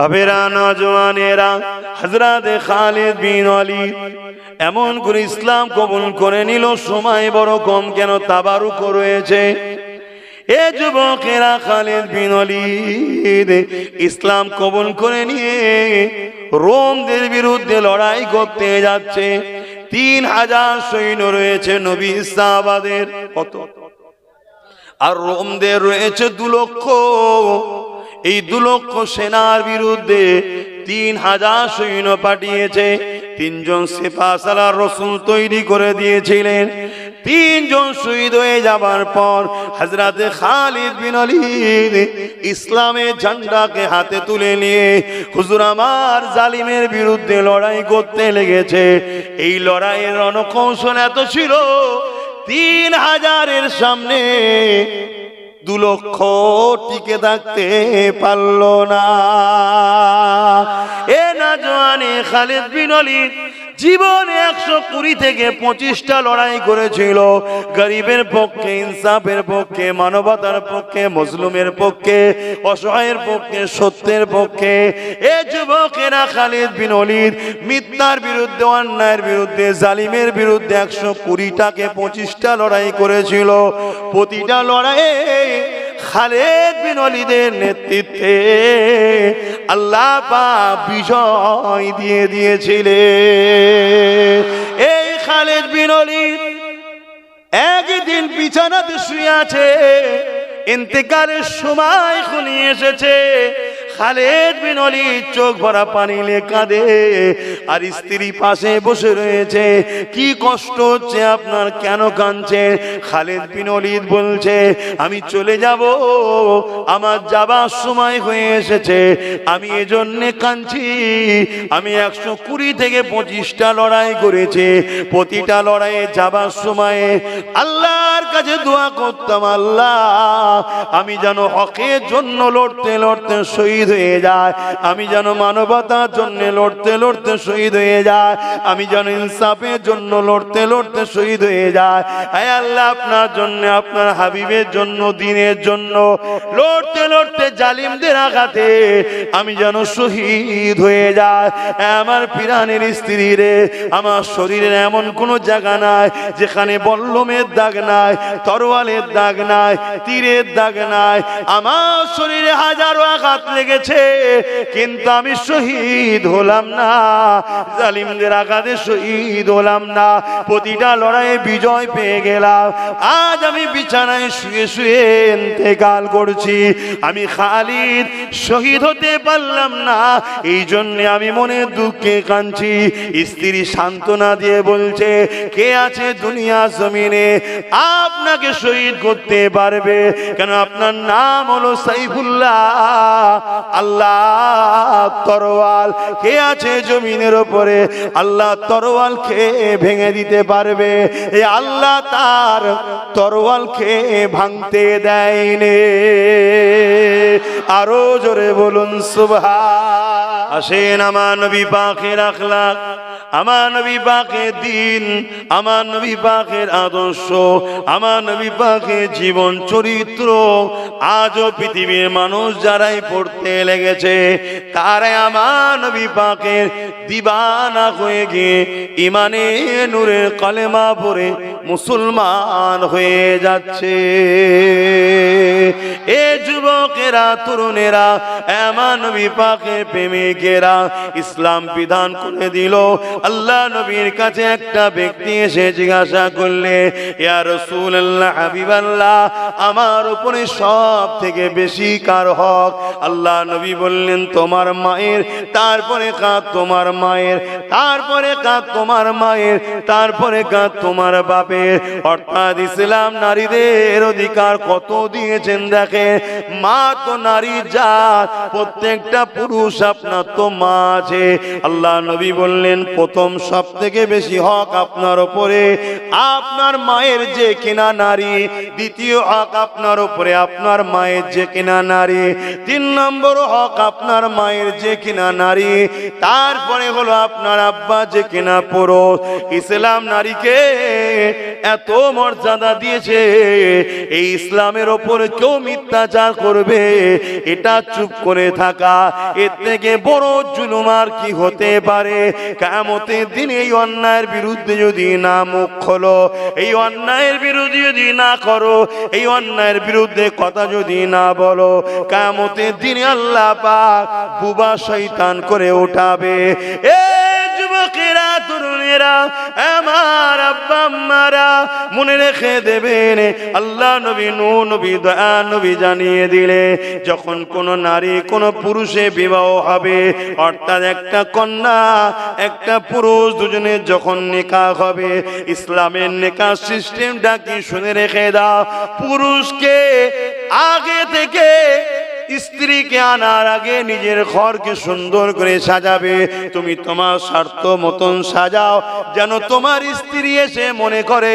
বাবেরা নওজওয়ানেরা, হযরত খালিদ বিন ওয়ালিদ এমন করে ইসলাম কবুল করে নিল। সময় বড় কম কেন, তাবারুক রয়েছে। এ যুবকেরা, খালিদ বিন ওয়ালিদ ইসলাম কবুল করে নিয়ে রোমদের বিরুদ্ধে লড়াই করতে যাচ্ছে। 3000 সৈন্য রয়েছে নবী সাহাবাদের, কত, আর রোমদের রয়েছে 2 লক্ষ। এই 2 লক্ষ সেনার বিরুদ্ধে 3000 সৈন্য পাঠিয়েছে। 3 জন সিপাহসালার রাসূল তৈরি করে দিয়েছিলেন। 3 জন শহীদ হয়ে যাবার পর হযরত খালিদ বিন ওয়ালিদ ইসলামের ঝান্ডাকে হাতে তুলে নিয়ে হুজুর আমার জালিমের বিরুদ্ধে লড়াই করতে লেগেছে। এই লড়াইয়ের রণকৌশল এত ছিল, 3000-এর সামনে 2 লক্ষ টিকে থাকতে পারল না। এ নওজওয়ানে খালিদ বিন ওয়ালিদ জীবনে 120 থেকে 25টা লড়াই করেছিল। গরিবের পক্ষে, ইনসাফের পক্ষে, মানবতার পক্ষে, মজলুমের পক্ষে, অসহায়ের পক্ষে, সত্যের পক্ষে। এ যুবকেরা, খালিদ বিন ওয়ালিদ মিথ্যার বিরুদ্ধে, অন্যায়ের বিরুদ্ধে, জালিমের বিরুদ্ধে 120টাকে 25টা লড়াই করেছিল। প্রতিটা লড়াইয়ে খালিদ বিন ওয়ালিদের নেতৃত্বে আল্লাহ পাক বিজয় দিয়ে দিয়েছিলেন। এই খালিদ বিন ওয়ালিদ একদিন বিছানাতে শুয়ে আছে, ইন্তেকালের সময় ঘনিয়ে এসেছে। খালিদ বিন ওয়ালিদ চোখ ভরা পানি নিয়ে কাঁদে, আর স্ত্রী পাশে বসে রয়েছে। কি কষ্ট হচ্ছে আপনার, কেন কাঁদছেন? খালিদ বিন ওয়ালিদ বলছে, আমি চলে যাব, আমার যাবার সময় হয়ে এসেছে, আমি এজন্য কাঁদছি। আমি 120 থেকে 25টা লড়াই করেছি। প্রতিটা লড়াইয়ে যাবার সময়ে আল্লাহর কাছে দোয়া করতাম, আল্লাহ আমি যেন হকের জন্য লড়তে লড়তে শহীদ হয়ে যায়, আমি যেন মানবতার জন্য লড়তে লড়তে শহীদ হয়ে যায়, আমি যেন ইনসাফের জন্য লড়তে লড়তে শহীদ হয়ে যায়। হে আল্লাহ, আপনার জন্য, আপনার হাবিবের জন্য, দ্বীনের জন্য লড়তে লড়তে জালিমদের আঘাতে আমি যেন শহীদ হয়ে যায়। আমার প্রাণের স্ত্রী রে, আমার শরীরের এমন কোনো জায়গা নাই যেখানে বল্লমের দাগ নাই, তরোয়ালের দাগ নাই, তীরের দাগ নাই। আমার শরীরে হাজারো আঘাত লেগেছে, কিন্তু আমি শহীদ হলাম না, জালিমদের আঘাতে শহীদ হলাম না। প্রতিটা লড়াইয়ে বিজয় পেয়ে গেলাম। আজ আমি বিছানায় শুয়ে শুয়ে ইন্তেকাল করছি, আমি খালিদ শহীদ হতে পারলাম না, এই জন্য আমি মনে দুঃখে কাঁদছি। স্ত্রী সান্ত্বনা দিয়ে বলছে, কে আছে দুনিয়া জমিনে আপনাকে শহীদ করতে পারবে? কেন আপনার নাম হলো সাইফুল্লাহ, আল্লাহ তরোয়াল। কে আছে জমিনের উপরে আল্লাহ তরোয়ালকে ভেঙে দিতে পারবে? এই আল্লাহ তার তরোয়ালকে ভাঙতে দেয়নি। আরো জোরে বলুন সুবহান। আসেন আমার নবী পাকের আখলাক, আমার নবী পাকের দিন, আমার নবী পাকের আদর্শ, আমার নবী পাকের জীবন চরিত্র আজও পৃথিবীর মানুষ যারাই পড়তে লেগেছে, তারাই আমার নবী পাকের দিবানা হয়ে গিয়ে ইমানে নূরের কলেমা পড়ে মুসলমান হয়ে যাচ্ছে। এ যুবকেরা, তরুণেরা, আমার নবী পাকের প্রেমিকেরা, ইসলাম বিধান করে দিল। আল্লাহ নবীর কাছে একটা ব্যক্তি এসে জিজ্ঞাসা করলে, ইয়া রাসূলুল্লাহ, হাবিবাল্লাহ, আমার উপরে সব থেকে বেশি কার হক? আল্লাহ নবী বললেন, তোমার মায়ের, তারপরে কাঁদ তোমার মায়ের, তারপরে কাঁদ তোমার মায়ের, তারপরে কাঁদ তোমার বাপের। অর্থাৎ ইসলাম নারীদের অধিকার কত দিয়েছেন দেখে। মা তো নারী জাত, প্রত্যেকটা পুরুষ আপনার তো মা আছে। আল্লাহ নবী বললেন, প্রথম সব থেকে বেশি হক আপনার উপরে আপনার মায়ের যে কিনা নারী, দ্বিতীয় হক আপনার উপরে আপনার মায়ের যে কিনা নারী, 3 নম্বর হক আপনার মায়ের যে কিনা নারী, তারপরে হলো আপনার আব্বা যে কিনা পুরুষ। ইসলাম নারীকে এত মর্যাদা দিয়েছে, এই ইসলামের ওপর কেউ মিথ্যাচার করবে এটা চুপ করে থাকা, এর থেকে বড় জুলুম আর কি হতে পারে? কিয়ামতের দিন এই অন্যায়ের বিরুদ্ধে যদি না মুখ খোলো, এই অন্যায়ের বিরুদ্ধে যদি না করো, এই অন্যায়ের বিরুদ্ধে কথা যদি না বলো, কিয়ামতের দিনে আল্লাহ পাক বুবা শয়তান করে উঠাবে। এ যুবকেরা, তরুণেরা, আমার আব্বা আম্মারা, মনে রেখে দেবেন, আল্লাহ নবী নূহ নবী দয়া নবী জানিয়ে দিলে, যখন কোন নারী কোন পুরুষে বিবাহ হবে, অর্থাৎ একটা কন্যা একটা পুরুষ দুজনের যখন নিকাহ হবে, ইসলামের নিকাহ সিস্টেমটা কি শুনে রেখে দাও। পুরুষকে আগে থেকে স্ত্রীকে আনার আগে নিজের ঘরকে সুন্দর করে সাজাবে। তুমি তোমার স্বার্থ মতন সাজাও, যেন তোমার স্ত্রী এসে মনে করে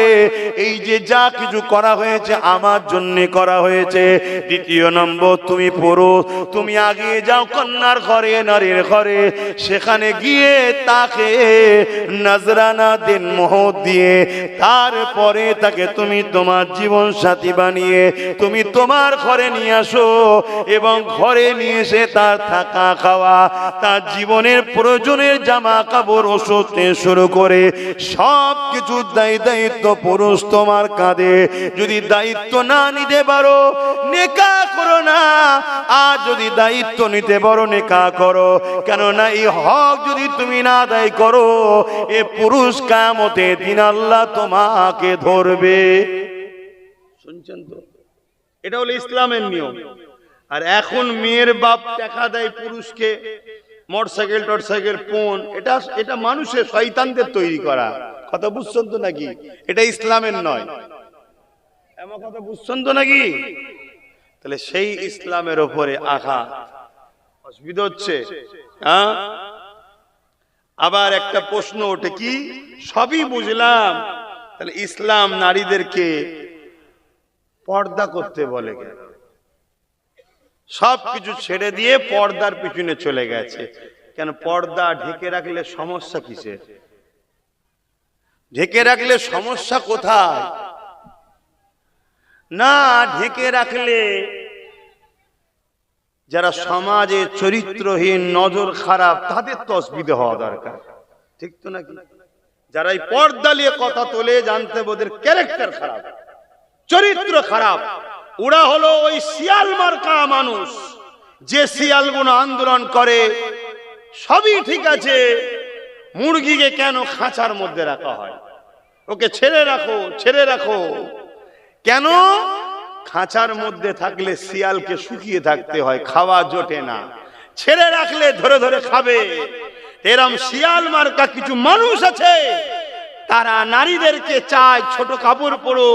এই যে যা কিছু করা হয়েছে আমার জন্য করা হয়েছে। দ্বিতীয় নম্বর, তুমি পুরুষ, তুমি আগে যাও কন্যার ঘরে, নারীর ঘরে, সেখানে গিয়ে তাকে নজরানা দিন, মোহর দিয়ে, তারপরে তাকে তুমি তোমার জীবন সাথী বানিয়ে তুমি তোমার ঘরে নিয়ে আসো, এবং ঘরে নিয়ে এসে তার থাকা খাওয়া, তার জীবনের প্রয়োজনের জামা কাপড়, ওষুধ থেকে শুরু করে সব কিছু দায়িত্ব পুরুষ তোমার কাঁধে। যদি দায়িত্ব না নিতে পারো নিকাহ করো না, আর যদি দায়িত্ব নিতে পারো নিকাহ করো। কেননা এই হক যদি তুমি না আদায় করো, এ পুরুষ কিয়ামতের দিন আল্লাহ তোমাকে ধরবে। শুনছেন তো? এটা হলো ইসলামের নিয়ম। আর এখন মেয়ের বাপ টাকা দেয় পুরুষকে, মোটরসাইকেল টরসাইকেল ফোন, এটা মানুষের শয়তানদের তৈরি করা কথা, বুঝছেন তো নাকি? এটা ইসলামের নয়, এমন কথা বুঝছেন তো নাকি? তাহলে সেই ইসলামের উপরে আঘাত, অসুবিধা হচ্ছে। হ্যাঁ, আবার একটা প্রশ্ন ওঠে, কি সবই বুঝলাম, তাহলে ইসলাম নারীদেরকে পর্দা করতে বলে কেন? সবকিছু ছেড়ে দিয়ে পর্দার পিছনে চলে গেছে কেন? পর্দা ঢেকে রাখলে সমস্যা কিসের? ঢেকে রাখলে সমস্যা কোথায়? না, ঢেকে রাখলে যারা সমাজে চরিত্রহীন, নজর খারাপ, তাদের তো অসুবিধা হওয়া দরকার, ঠিক তো নাকি? যারা এই পর্দা নিয়ে কথা তোলে, জানতে ওদের ক্যারেক্টার খারাপ, চরিত্র খারাপ। ওরা হলো ওই শিয়াল মার্কা মানুষ, যে শিয়ালগুলো আন্দোলন করে সবই ঠিক আছে, মুরগিকে কেন খাঁচার মধ্যে রাখা হয়? ওকে ছেড়ে রাখো, ছেড়ে রাখো। কেন? খাঁচার মধ্যে থাকলে শিয়ালকে শুকিয়ে থাকতে হয়, খাওয়া জোটে না। ছেড়ে রাখলে ধরে ধরে খাবে। এরম শিয়াল মার্কা কিছু মানুষ আছে, তারা নারীদেরকে চায় ছোট কাপড় পরো,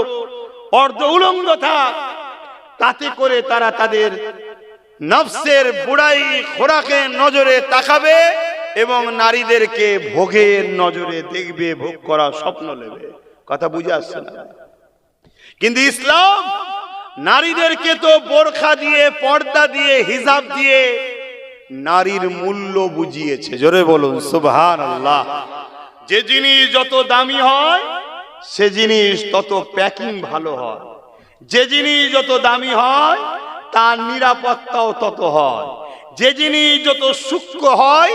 অর্ধ উলঙ্গ থাক, তাতে করে তারা তাদের নফসের বুড়াই খোরাকের নজরে তাকাবে এবং নারীদেরকে ভোগের নজরে দেখবে, ভোগ করা স্বপ্ন নেবে। কথা বুঝে আসছে না? কিন্তু ইসলাম নারীদেরকে তো বোরখা দিয়ে, পর্দা দিয়ে, হিজাব দিয়ে নারীর মূল্য বুঝিয়েছে। জোরে বলুন সুবহানাল্লাহ। যে জিনিস যত দামি হয় সে জিনিস তত প্যাকিং ভালো হয়, যে জিনিস যত দামি হয় তার নিরাপত্তাও তত হয়, যে জিনিস যত সূক্ষ্ম হয়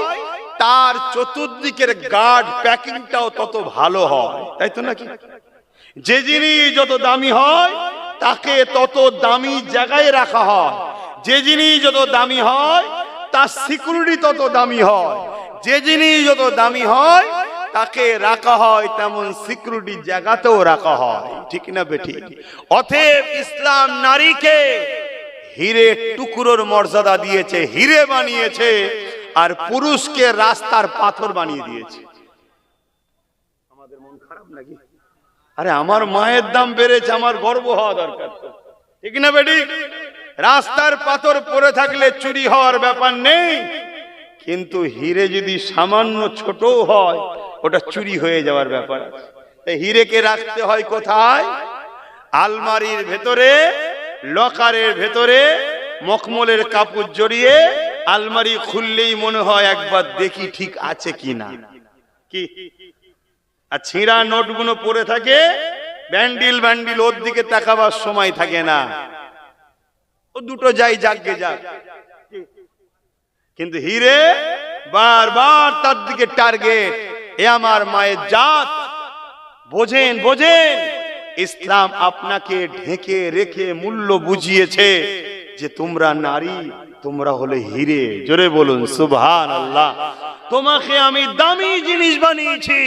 তার চতুর্দিকের গার্ড প্যাকিংটাও তত ভালো হয়, তাই তো নাকি? যে জিনিস যত দামি হয় তাকে তত দামি জায়গায় রাখা হয়, যে জিনিস যত দামি হয় তার সিকিউরিটি তত দামি হয়, যে জিনিস যত দামি হয় তাকে রাখা হয় তেমন সিকিউরিটি জায়গাতেও রাখা হয়, ঠিক না বেঠিক? অতএব ইসলাম নারীকে হীরে টুকরোর মর্যাদা দিয়েছে, হীরে বানিয়েছে, আর পুরুষকে রাস্তার পাথর বানিয়ে দিয়েছে। আমাদের মন খারাপ নাকি? আরে আমার মায়ের দাম বেড়েছে, আমার গর্ব হওয়া দরকার, ঠিক না বেঠিক? রাস্তার পাথর পড়ে থাকলে চুরি হওয়ার ব্যাপার নেই, কিন্তু হীরে যদি সামান্য ছোট হয় ওটা চুরি হয়ে যাওয়ার ব্যাপার আছে। হীরেকে রাখতে হয় কোথায়? আলমারির ভেতরে, লকারের ভেতরে, মখমলের কাপড় জড়িয়ে আলমারি খুললেই মনে হয় একবার দেখি ঠিক আছে কিনা, কি? আর ছিঁড়া নোটগুলো পড়ে থাকে, ব্যান্ডিল ব্যান্ডিল, ওর দিকে তাকাবার সময় থাকে না, ও দুটো যাই জাগে যাক। কিন্তু হিরে বারবার তার দিকে টার্গেট। এ আমার মায়ের জাত, বোঝেন বোঝেন, ইসলাম আপনাকে ঢেকে রেখে মূল্য বুঝিয়েছে যে তোমরা নারী, তোমরা হলে হিরে। জোরে বলুন সুবহানাল্লাহ। তোমাকে আমি দামি জিনিস বানিয়েছি,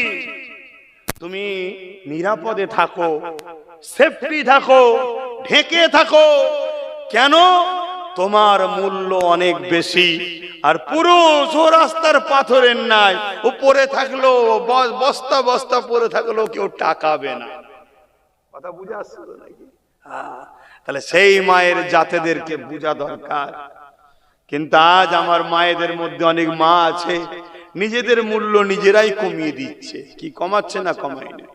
তুমি নিরাপদে থাকো, সেফটি থাকো, ঢেকে থাকো। কেন? তোমার মূল্য অনেক বেশি। আর পুরুষ ও রাস্তার পাথরের নাই, উপরে থাকলো বস্তা বস্তা পরে থাকলো, কেউ টাকাবে না। কথা বুঝে আসছে নাকি? তাহলে সেই মায়ের জাতেদেরকে বোঝা দরকার। কিন্তু আজ আমার মায়েদের মধ্যে অনেক মা আছে নিজেদের মূল্য নিজেরাই কমিয়ে দিচ্ছে। কি কমাচ্ছে না কমাই না?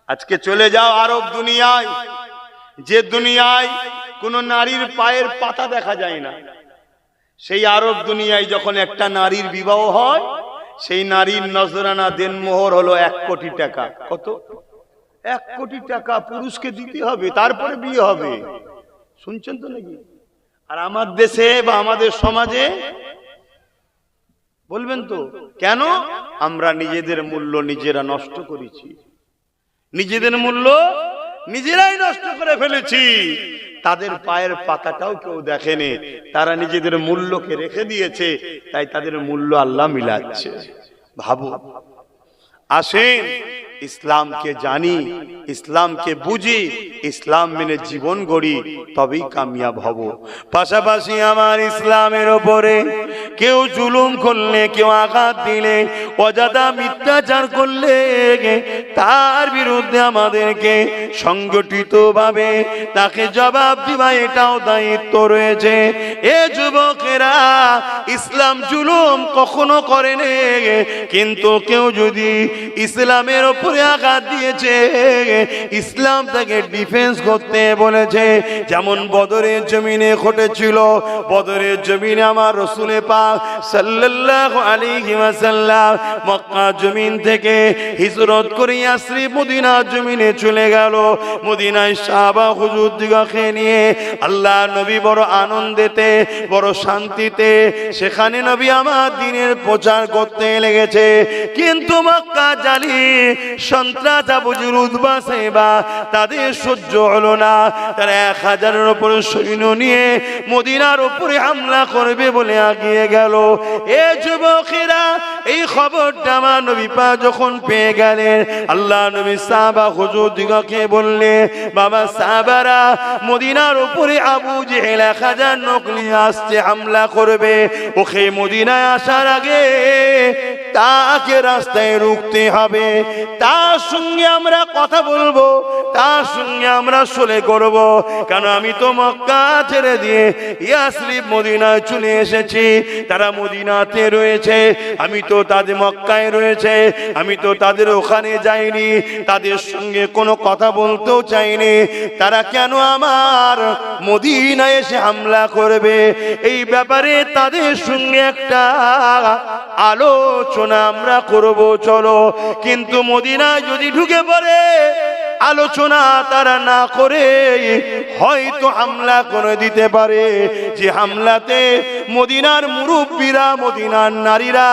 আজকে চলে যাও আরব দুনিয়ায়, যে দুনিয়ায় কোন নারীর পায়ের পাতা দেখা যায় না, সেই আরব দুনিয়ায় যখন একটা নারীর বিবাহ হয়, সেই নারীর নজরানা দেনমোহর হলো 1 কোটি টাকা। কত? 1 কোটি টাকা পুরুষকে দিতে হবে, তারপরে বিয়ে হবে। শুনছেন তো নাকি? আর আমার দেশে বা আমাদের সমাজে বলবেন তো কেন? আমরা নিজেদের মূল্য নিজেরা নষ্ট করেছি, নিজেদের মূল্য নিজেরাই নষ্ট করে ফেলেছি। তাদের পায়ের পাতাটাও কেউ দেখেনি, তারা নিজেদের মূল্যকে রেখে দিয়েছে, তাই তাদের মূল্য আল্লাহ মিলাচ্ছে। ভাবো, আসেন ইসলামকে জানি, ইসলামকে বুঝি, ইসলাম মেনে জীবন গড়ি, তবেই কামিয়াব হব। পাশাপাশি আমার ইসলামের ওপরে কেউ জুলুম করলে, কেউ আঘাত দিলে, অযথা মিথ্যাচার করলে, তার বিরুদ্ধে আমাদেরকে সংগঠিতভাবে তাকে জবাব দিবা, এটাও দায়িত্ব রয়েছে। এ যুবকেরা, ইসলাম জুলুম কখনো করেনি, কিন্তু কেউ যদি ইসলামের উপরে আঘাত দিয়েছে, ইসলাম তাকে ডিফেন্স করতে বলেছে। যেমন বদরের জমিনে ঘটেছিল। বদরের জমিনে আমার রাসূল পাক সাল্লাল্লাহু আলাইহি ওয়াসাল্লাম মক্কা জমিন থেকে হিজরত করে ইয়াসরিব মদিনা জমিনে চলে গেল। মদিনায় সাহাবা হুজুর দিগকে নিয়ে আল্লাহ নবী বড় আনন্দেতে, বড় শান্তিতে সেখানে নবী আমার দ্বীনের প্রচার করতে লেগেছে। কিন্তু মক্কা জালি সন্ত্রাস আবু জেহেল উতবা সাইবা তাদের সহ্য হলো না। তারা 1000-এর উপরে সৈন্য নিয়ে মদিনার উপরে হামলা করবে বলে এগিয়ে গেল। এ যুবকেরা, এই খবরটা আমার নবী পাক যখন পেয়ে গেলেন, আল্লাহ নবী সাহাবা হুজুর দিগকে বললে, বাবা সাহাবারা, মদিনার উপরে আবু জেহেল 1000 লোক নিয়ে আসছে, হামলা করবে। ওকে মদিনায় আসার আগে তাকে রাস্তায় রুখতে হবে, তার সঙ্গে আমরা কথা বলবো, তার সঙ্গে আমরা সলে করব। কেন? আমি তো মক্কা ছেড়ে দিয়ে ইয়াসরিব মদিনায় চলে এসেছি, তারা মদিনাতে রয়েছে, আমি তো তাদের মক্কায় রয়েছে, আমি তো তাদের ওখানে যাইনি, তাদের সঙ্গে কোনো কথা বলতেও চাইনি। তারা কেন আমার মদিনায় এসে হামলা করবে? এই ব্যাপারে তাদের সঙ্গে একটা আলোচনা আমরা করব, চলো। কিন্তু মদিনায় যদি ঢুকে পড়ে, আলোচনা তারা না করে হয়তো হামলা করে দিতে পারে। যে হামলাতে মদিনার মুরব্বীরা, মদিনার নারীরা,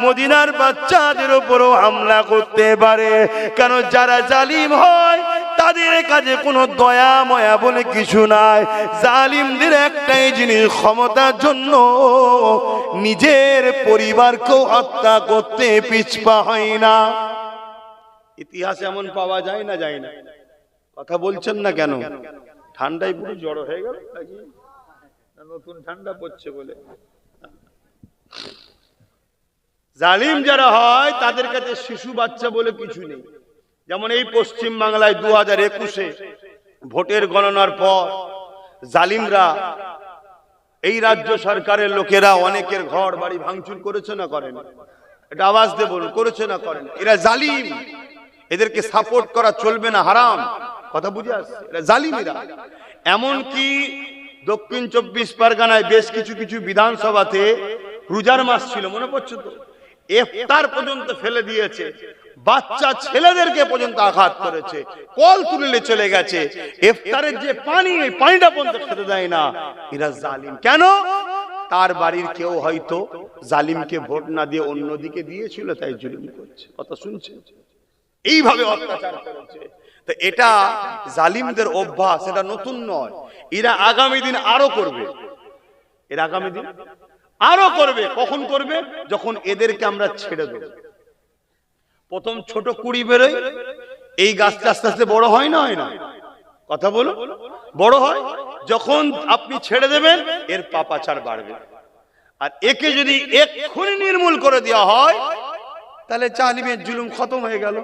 মদিনার বাচ্চাদের উপরও হামলা করতে পারে। কেন? যারা জালিম হয় তাদের কাছে কোনো দয়া ময়া বলে কিছু নাই। জালিমদের একটাই জিনিস, ক্ষমতার জন্য নিজের পরিবারকেও হত্যা করতে পিছপা হয় না। ইতিহাস এমন পাওয়া যায় না, যায় না? কথা বলছেন না কেন? ঠান্ডায় পুরো জড়ো হয়ে গেল নাকি? নতুন ঠান্ডা পড়ছে বলে। জালিম যারা হয় তাদের কাছে শিশু বাচ্চা বলে কিছু নেই। যেমন এই পশ্চিম বাংলায় 2021-এ ভোটের গণনার পর জালিমরা, এই রাজ্য সরকারের লোকেরা অনেকের ঘর বাড়ি ভাঙচুর করেছে না করেন? এটা আওয়াজ দিয়ে বলুন, করেছে না করেন? এরা জালিম, এদেরকে সাপোর্ট করা চলবে না, হারাম। কথা বুঝে আসছে? এরা জালিমেরা। এমনকি দক্ষিণ 24 পরগনায় বেশ কিছু বিধানসভাতে রোজার মাস ছিল, মনে পড়ছে তো? ইফতার পর্যন্ত ফেলে দিয়েছে, বাচ্চা ছেলেদেরকে পর্যন্ত আঘাত করেছে, কল তুলে চলে গেছে, ইফতারের যে পানি ওই পানিটা পর্যন্ত খেতে দেয় না। এরা জালিম। কেন? তার বাড়ির কেউ হয়তো জালিমকে ভোট না দিয়ে অন্যদিকে দিয়েছিল, তাই জুলুম করছে। কথা শুনছে? এইভাবে অত্যাচার করেছে। তো এটা জালিমদের অভ্যাস, এটা নতুন নয়। এরা আগামী দিন আরো করবে, এরা আগামী দিন আরো করবে। কখন করবে? যখন এদেরকে আমরা ছেড়ে দেব। প্রথম ছোট কুড়ি বেরোয়, এই গাছটা আস্তে আস্তে বড় হয় না, হয় না? কথা বলো, বড় হয়। যখন আপনি ছেড়ে দেবেন এর পাপাচার বাড়বে। আর একে যদি এক্ষুনি নির্মূল করে দেওয়া হয় তাহলে জালিমের জুলুম খতম হয়ে গেল।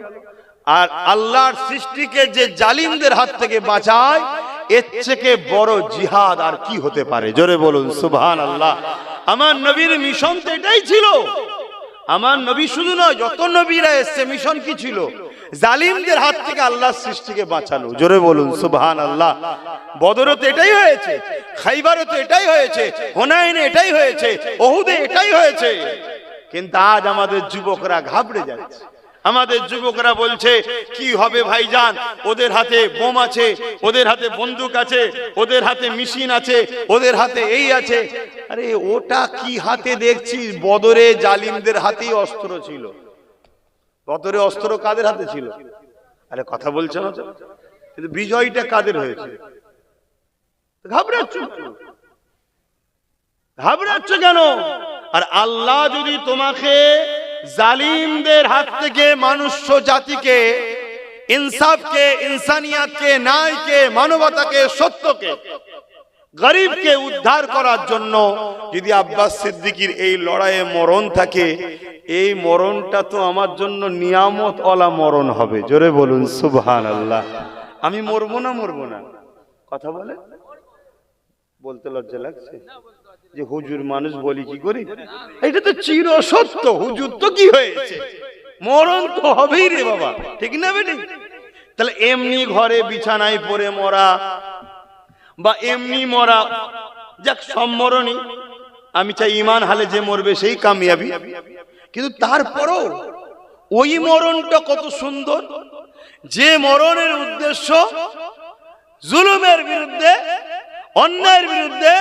আর আল্লাহর সৃষ্টিকে যে জালিমদের হাত থেকে বাঁচায়, এর থেকে বড় জিহাদ আর কি হতে পারে? জোরে বলুন সুবহানাল্লাহ। আমার নবীর মিশন তো এটাই ছিল। আমার নবী শুধু নয়, যত নবীরা এসেছে মিশন কি ছিল? জালিমদের হাত থেকে আল্লাহর সৃষ্টিকে বাঁচানো। জোরে বলুন সুবহানাল্লাহ। বদরে তো এটাই হয়েছে, খাইবারে তো এটাই হয়েছে, হুনাইনে এটাই হয়েছে, উহুদে এটাই হয়েছে। কিন্তু আজ আমাদের যুবকরা ঘাবড়ে যাচ্ছে। আমাদের যুবকরা বলছে কি হবে ভাইজান, ওদের হাতে বোম আছে, ওদের হাতে বন্দুক আছে, ওদের হাতে মেশিন আছে, ওদের হাতে এই আছে। আরে ওটা কি হাতে দেখছি? বদরে জালিমদের হাতেই অস্ত্র ছিল। বদরে অস্ত্র কাদের হাতে ছিল? আরে কথা বলছে না তো? কিন্তু বিজয়টা কাদের হয়েছে? ঘাবড়াচ্ছ, ঘাবড়াচ্ছ কেন? আর আল্লাহ যদি তোমাকে জালিমদের হাত থেকে মনুষ্য জাতিকে, ইনসাফকে, ইনসানিয়াতকে, ন্যায়কে, মানবতাকে, সত্যকে, গরিবকে উদ্ধার করার জন্য যদি আব্বাস সিদ্দিকীর এই লড়াইয়ে মরণ থাকে, এই মরণটা তো আমার জন্য নিয়ামত ওয়ালা মরণ হবে। জোরে বলুন সুবহানাল্লাহ। আমি মরবো না, মরবো না? কথা বলে বলতে লজ্জা লাগছে যে হুজুর মানুষ বলি কি করি? এটা তো চির সত্য। হুজুর তো কি হয়েছে, মরণ তো হবেই রে বাবা, ঠিক না বেটি? তাহলে এমনি ঘরে বিছানায় পড়ে মরা বা এমনি মরা, যাক সম্মরণই। আমি চাই ইমান হালে যে মরবে সেই কামিয়াবি। কিন্তু তারপরও ওই মরণটা কত সুন্দর, যে মরণের উদ্দেশ্য জুলুমের বিরুদ্ধে, অন্যায়ের বিরুদ্ধে,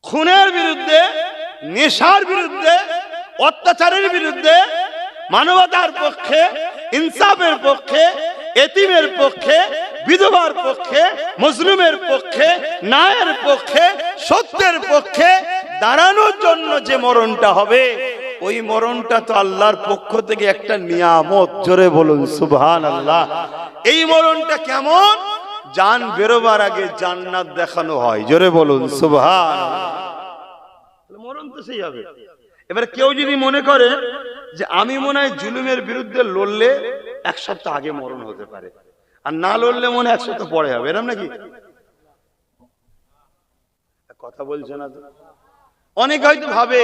খুনের বিরুদ্ধে, নেশার বিরুদ্ধে, অত্যাচারের বিরুদ্ধে, মানবতার পক্ষে, ইনসাফের পক্ষে, এতিমের পক্ষে, বিধবার পক্ষে, মজলুমের পক্ষে, ন্যায়ের পক্ষে, সত্যের পক্ষে দাঁড়ানোর জন্য যে মরণটা হবে, ওই মরণটা তো আল্লাহর পক্ষ থেকে একটা নিয়ামত। জোরে বলুন সুবহানাল্লাহ। এই মরণটা কেমন? জান বেরোবার আগে জান্নাত দেখানো হয়। জোরে বলুন সুবহানাল্লাহ। মরণ তো সেই হবে। এবার কেউ যদি মনে করে যে আমি মনে হয় জুলুমের বিরুদ্ধে লড়লে এক সপ্তাহ আগে মরণ হতে পারে, আর না লড়লে মনে এক সপ্তাহ পরে হবে, এরকম নাকি? কথা বলছে না তো? অনেক হয়তো ভাবে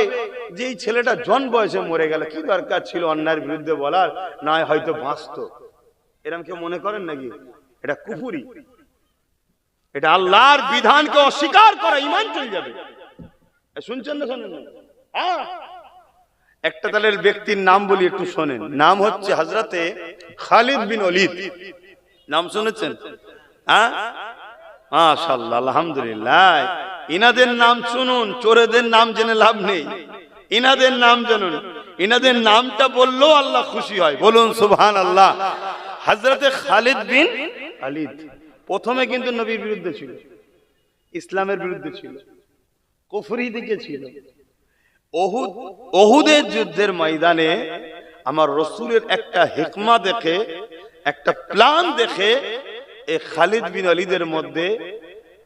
যে এই ছেলেটা জন বয়সে মরে গেল, কি দরকার ছিল অন্যায়ের বিরুদ্ধে বলার, না হয়তো বাঁচত। এরকম কেউ মনে করেন নাকি? এটা কুফরি, এটা আল্লাহর বিধানকে অস্বীকার করা, ঈমান চলে যাবে। শুনছেন না? শোনেন না? হ্যাঁ, একটা তাহলে ব্যক্তির নাম বলি, একটু শোনেন। নাম হচ্ছে হযরতে খালিদ বিন ওলীদ। নাম শুনেছেন? হ্যাঁ, মাশাআল্লাহ, আলহামদুলিল্লাহ। ইনাদের নাম শুনুন, চোরেদের নাম জেনে লাভ নেই। ইনাদের নাম জানুন, ইনাদের নামটা বললেও আল্লাহ খুশি হয়। বলুন সুবহানাল্লাহ। হযরতে খালিদ বিন ওলীদ প্রথমে কিন্তু নবীর বিরুদ্ধে ছিল, ইসলামের বিরুদ্ধে ছিল, কুফরি দিকে ছিল। উহুদের যুদ্ধের ময়দানে আমার রাসূলের একটা হিকমা দেখে, একটা প্ল্যান দেখে এই খালিদ বিন ওলীদের মধ্যে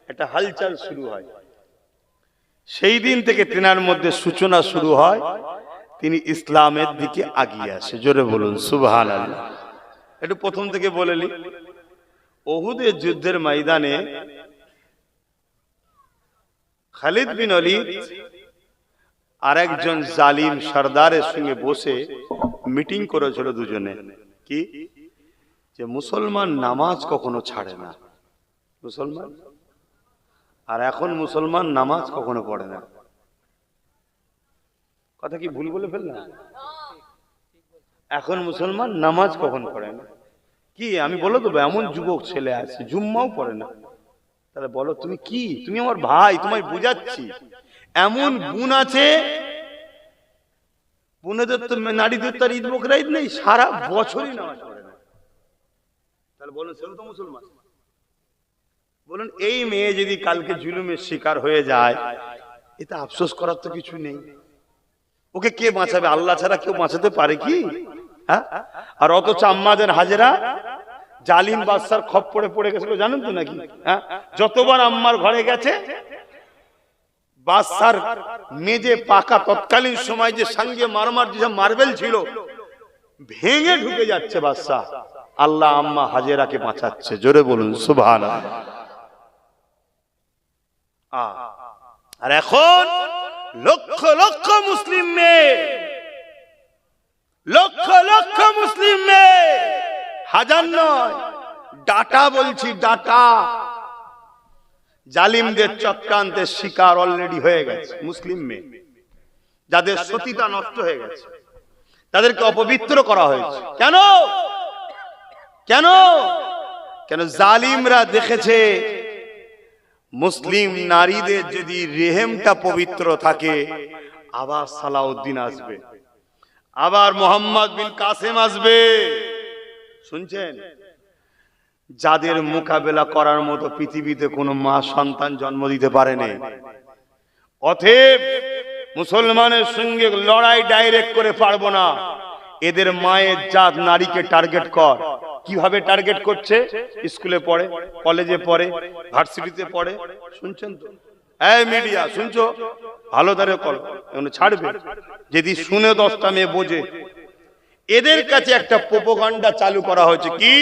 একটা হালচাল শুরু হয়। সেই দিন থেকে তিনার মধ্যে সূচনা শুরু হয়, তিনি ইসলামের দিকে এগিয়ে আসে। জোরে বলুন সুবহানাল্লাহ। একটু প্রথম থেকে বলে নি। উহুদের যুদ্ধের ময়দানে খালিদ বিন ওলীদ আরেকজন জালিম সরদারের সঙ্গে বসে মিটিং করেছিল দুজনে, কি যে মুসলমান নামাজ কখনো ছাড়ে না, মুসলমান, আর এখন মুসলমান নামাজ কখনো পড়ে না। কথা কি ভুল বলে ফেললাম? এখন মুসলমান নামাজ কখন পড়ে না? কি আমি বলে দেবো, এমন যুবক ছেলে আছে জুম্মাও পড়ে না। তাহলে বলো তুমি কি, তুমি আমার ভাই, তোমায় বুঝাচ্ছি। এমন বোন আছে, বোনেদের তো নারীদের তো ঈদ বকরা ঈদ নেই, সারা বছরই নামাজ পড়ে না। তাহলে বলুন সেও তো মুসলমান? বলুন এই মেয়ে যদি কালকে জুলুমের শিকার হয়ে যায়, এতে আফসোস করার তো কিছু নেই। ওকে কে বাঁচাবে? আল্লাহ ছাড়া কেউ বাঁচাতে পারে কি? হ্যাঁ? আর অথচ আম্মাদের হাজেরা জালিম বাদশার খপ্পরে পড়ে গেছিল, জানেন তো নাকি? হ্যাঁ, যতবার আম্মার ঘরে গেছে বাদশার মেজে পাকা তৎকালীন সময় যে সঙ্গে মারমার যে মার্বেল ছিল ভেঙে ঢুকে যাচ্ছে বাদশা, আল্লাহ আম্মা হাজেরাকে বাঁচাচ্ছে। জোরে বলুন সুবহানাল্লাহ। আর এখন লক্ষ লক্ষ মুসলিম মেয়ে, লক্ষ লক্ষ মুসলিম মেয়ে, হাজার নয়, ডাটা বলছি, ডাটা জালিমদের চক্রান্তের শিকার অলরেডি হয়ে গেছে। মুসলিম মেয়ে যাদের সতীতা নষ্ট হয়ে গেছে, তাদেরকে অপবিত্র করা হয়েছে। কেন? কেন? কেন? জালিমরা দেখেছে মুসলিম নারীদের যদি রেহেমটা পবিত্র থাকে, আবার সালাউদ্দিন আসবে, আবার মোহাম্মদ বিন কাসেম আসবে। শুনছেন? যাদের মোকাবেলা করার মতো পৃথিবীতে কোনো মা সন্তান জন্ম দিতে পারেনি। অতএব মুসলমানের সঙ্গে লড়াই ডাইরেক্ট করে পারবো না। এদের মায়ের জাত নারীকে টার্গেট কর। কিভাবে টার্গেট করছে? স্কুলে পড়ে, কলেজে পড়ে, ভার্সিটিতে পড়ে। শুনছেন তো? এই মিডিয়া শুনছো? ভালো ধরে করো, ছাড়বে। যদি শুনে 10টা মেয়ে বোঝে। এদের কাছে একটা প্রোপাগান্ডা চালু করা হয়েছে। কি?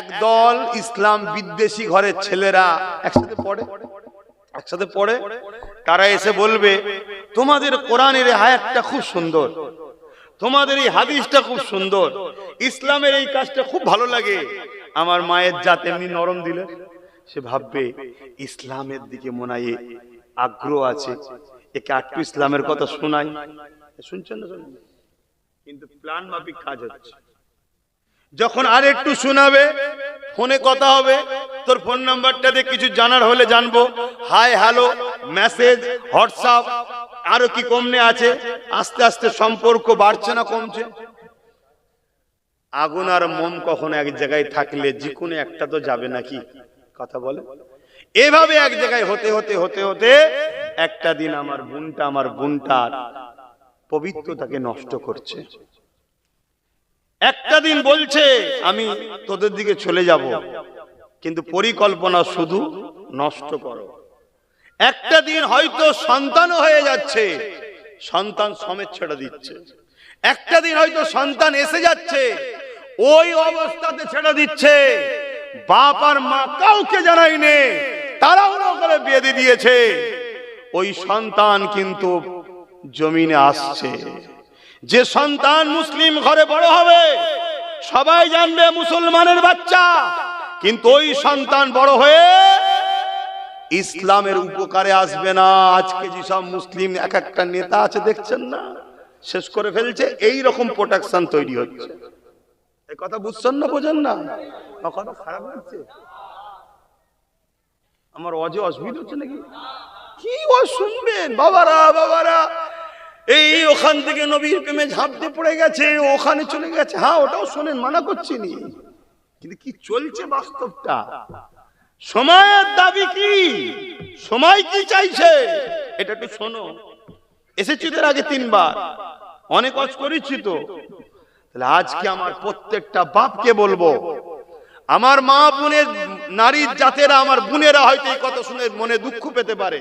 একদল ইসলাম বিদ্বেষী ঘরের ছেলেরা একসাথে পড়ে, তারা এসে বলবে তোমাদের কোরআনের আয়াতটা খুব সুন্দর, তোমাদের এই হাদিসটা খুব সুন্দর, ইসলামের এই কাজটা খুব ভালো লাগে। আমার মায়ের জাত এমনি নরম দিলে সে ভাববে ইসলামের দিকে মনে হয় আগ্রহ আছে, একে একটু ইসলামের কথা শোনাই। শুনছেন না? কিন্তু প্ল্যান মাফিক কাজ হচ্ছে। যখন আর একটু শোনাবে, ফোনে কথা হবে, তোর ফোন নাম্বারটা দিয়ে কিছু জানার হলে জানবো, হাই হ্যালো মেসেজ, হোয়াটসঅ্যাপ, আরো কি কমনে আছে। আস্তে আস্তে সম্পর্ক বাড়ছে না কমছে? আগুন আর মোম কখনো এক জায়গায় থাকলে যে কোনো একটা তো যাবে নাকি? কথা বলে। এভাবে এক জায়গায় হতে হতে হতে হতে একটা দিন আমার বোনটার পবিত্রতাকে নষ্ট করছে। একটা দিন বলছে আমি তোদের দিকে চলে যাব, কিন্তু পরিকল্পনা শুধু নষ্ট করো। একটা দিন হয়তো সন্তানও হয়ে যাচ্ছে, সন্তান সমেত ছেড়ে দিচ্ছে। একটা দিন হয়তো সন্তান এসে যাচ্ছে, ওই অবস্থাতে ছেড়ে দিচ্ছে। বাপ আর মা কাউকে জানায়নি, তাড়াহুড়ো করে বিয়ে দিয়ে দিয়েছে। ওই সন্তান কিন্তু জমিনে আসছে। যে সন্তান মুসলিম ঘরে বড় হবে, সবাই জানবে মুসলমানের বাচ্চা, কিন্তু ওই সন্তান বড় হয়ে ইসলামের উপকারে আসবে না। আজকে যেসব মুসলিম এক একটা নেতা আছে দেখছেন না, শেষ করে ফেলছে। এই রকম প্রোটেকশন তৈরি হচ্ছে। এই কথা বুঝছেন না? বোঝেন না? কথা খারাপ লাগছে আমার? অসুবিধা হচ্ছে নাকি? কি শুনবেন বাবারা? এই ওখান থেকে নবীর প্রেমে ঝাঁপ দিয়ে পড়ে গেছে, ওখানে চলে গেছে। হ্যাঁ, ওটাও শোনেন, মানা করছি নি, কিন্তু কি চলছে বাস্তবটা? সময়ের দাবি কি? সময় কি চাইছে এটা একটু শোনো। এসেছি তোর আগে 3 বার, অনেক কাজ করেছি তো। তাহলে আজকে আমার প্রত্যেকটা বাপকে বলবো, আমার মা বোনের নারীর জাতেরা, আমার বোনেরা হয়তো এই কথা শুনে মনে দুঃখ পেতে পারে।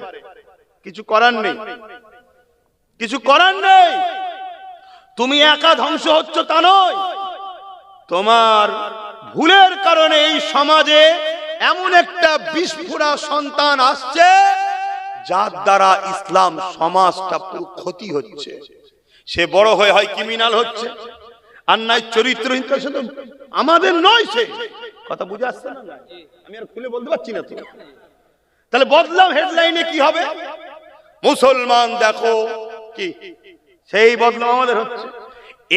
কিছু করার নেই, কিছু করার নেই। তুমি একা ধ্বংস হচ্ছ তা নয়, তোমার ভুলের কারণে এই সমাজে এমন একটা বিস্ফোরা সন্তান আসছে যার দ্বারা ইসলাম সমাজটা পুরো ক্ষতি হচ্ছে। সে বড় হয়ে হয় ক্রিমিনাল হচ্ছে, অন্যায় চরিত্রহীন। আমাদের নয় সে কথা বুঝে আসছে না? আমি আর খুলে বলতে পারছি না তো। তাহলে বদলাম হেডলাইনে কি হবে? মুসলমান দেখো কি সেই বদনাম আমাদের হচ্ছে।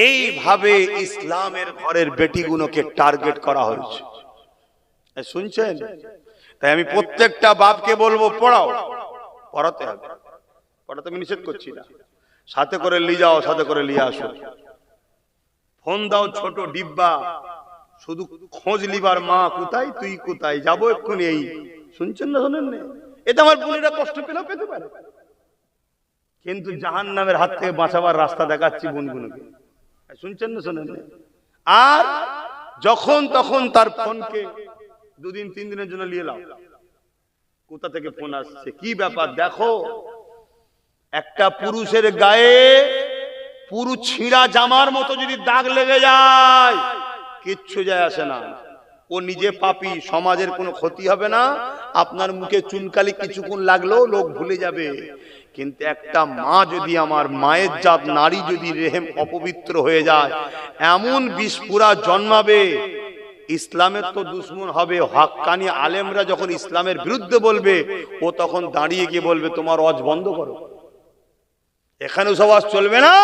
এইভাবে ইসলামের ঘরের বেটিগুলোকে টার্গেট করা হয়েছে, শুনছেন? তাই আমি প্রত্যেকটা বাপকে বলবো, পড়াও, পড়াতে হবে, পড়াতে আমি নিষেধ করছি না, সাথে করে নিয়ে যাও, সাথে করে নিয়ে আসো, ফোন দাও ছোট ডিব্বা, শুধু খোঁজ লিবার, মা কোথায়, তুই কোথায়, যাবো এক্ষুনি, এই শুনছেন না শোনেন না? এতে আমার বোনেরা কষ্ট পেলেও পেতে পারে, কিন্তু জাহান্নামের হাত থেকে বাঁচাবার রাস্তা দেখাচ্ছি বোনগুলোকে, শুনছেন না শোনেন না? আর যখন তখন তার ফোনকে 2 দিন 3 দিনের জন্য নিয়ে নাও, কোথা থেকে ফোন আসছে, কি ব্যাপার দেখো। একটা পুরুষের গায়ে পুরো ছিঁড়া জামার মতো যদি দাগ লেগে যায়, কিচ্ছু যায় আসে না, ও নিজে পাপী, সমাজের কোনো ক্ষতি হবে না, আপনার মুখে চুনকালি কিছুক্ষণ লাগলেও লোক ভুলে যাবে। কিন্তু একটা মা যদি, আমার মায়ের জাত নারী যদি রেহেম অপবিত্র হয়ে যায়, এমন বিস্ফোরা জন্মাবে, ইসলামের তো দুশ্মন হবে। হক্কানি আলেমরা যখন ইসলামের বিরুদ্ধে বলবে, ও তখন দাঁড়িয়ে গিয়ে বলবে তোমার ওয়াজ বন্ধ করো, এখানে সমাজ চলবে না,